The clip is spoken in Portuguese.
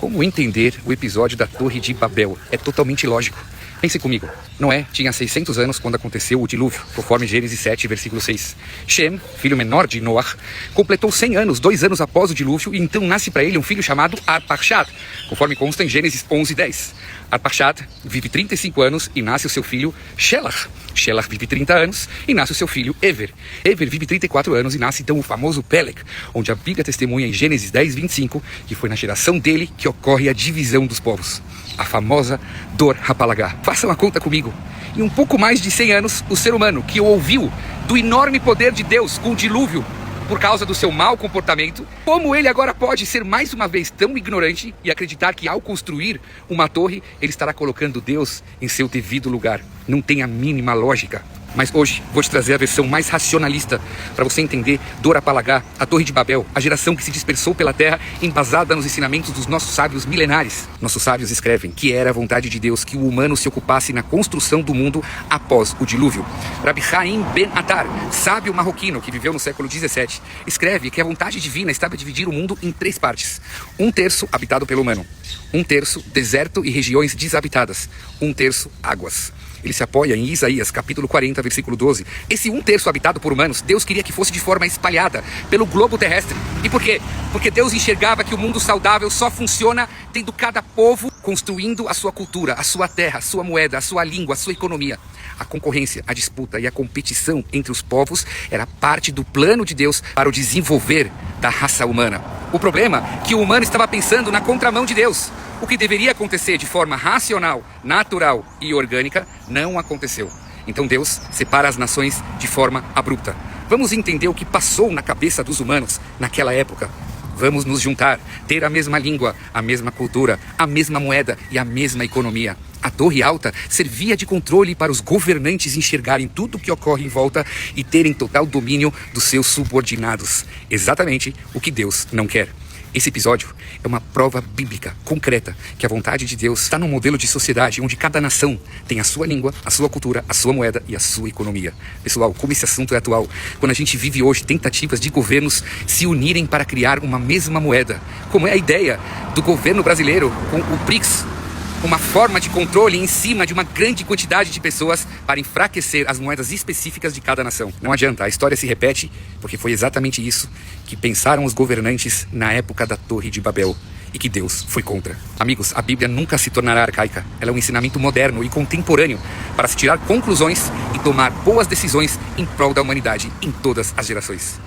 Como entender o episódio da Torre de Babel? É totalmente lógico. Pense comigo. Noé tinha 600 anos quando aconteceu o dilúvio, conforme Gênesis 7, versículo 6. Shem, filho menor de Noah, completou 100 anos, 2 anos após o dilúvio, e então nasce para ele um filho chamado Arpachshad, conforme consta em Gênesis 11, 10. Arpachshad vive 35 anos e nasce o seu filho Shelach. Shelach vive 30 anos e nasce o seu filho Ever. Ever vive 34 anos e nasce então o famoso Peleg, onde a Bíblia testemunha em Gênesis 10, 25, que foi na geração dele que ocorre a divisão dos povos. A famosa Dor Hapalagá. Façam a conta comigo. Em um pouco mais de 100 anos, o ser humano que ouviu do enorme poder de Deus com o dilúvio por causa do seu mau comportamento, como ele agora pode ser mais uma vez tão ignorante e acreditar que ao construir uma torre, ele estará colocando Deus em seu devido lugar? Não tem a mínima lógica. Mas hoje vou te trazer a versão mais racionalista para você entender Dor Hapalagá, a Torre de Babel, a geração que se dispersou pela terra embasada nos ensinamentos dos nossos sábios milenares. Nossos sábios escrevem que era a vontade de Deus que o humano se ocupasse na construção do mundo após o dilúvio. Rabi Haim Ben Attar, sábio marroquino que viveu no século 17, escreve que a vontade divina estava a dividir o mundo em 3 partes. 1/3 habitado pelo humano, 1/3 deserto e regiões desabitadas, 1/3 águas. Ele se apoia em Isaías, capítulo 40, versículo 12. Esse 1/3 habitado por humanos, Deus queria que fosse de forma espalhada pelo globo terrestre. E por quê? Porque Deus enxergava que o mundo saudável só funciona tendo cada povo construindo a sua cultura, a sua terra, a sua moeda, a sua língua, a sua economia. A concorrência, a disputa e a competição entre os povos era parte do plano de Deus para o desenvolver da raça humana. O problema é que o humano estava pensando na contramão de Deus. O que deveria acontecer de forma racional, natural e orgânica, não aconteceu. Então Deus separa as nações de forma abrupta. Vamos entender o que passou na cabeça dos humanos naquela época. Vamos nos juntar, ter a mesma língua, a mesma cultura, a mesma moeda e a mesma economia. A Torre Alta servia de controle para os governantes enxergarem tudo o que ocorre em volta e terem total domínio dos seus subordinados. Exatamente o que Deus não quer. Esse episódio é uma prova bíblica, concreta, que a vontade de Deus está num modelo de sociedade onde cada nação tem a sua língua, a sua cultura, a sua moeda e a sua economia. Pessoal, como esse assunto é atual, quando a gente vive hoje tentativas de governos se unirem para criar uma mesma moeda, como é a ideia do governo brasileiro com o BRICS, uma forma de controle em cima de uma grande quantidade de pessoas para enfraquecer as moedas específicas de cada nação. Não adianta, a história se repete, porque foi exatamente isso que pensaram os governantes na época da Torre de Babel e que Deus foi contra. Amigos, a Bíblia nunca se tornará arcaica. Ela é um ensinamento moderno e contemporâneo para se tirar conclusões e tomar boas decisões em prol da humanidade em todas as gerações.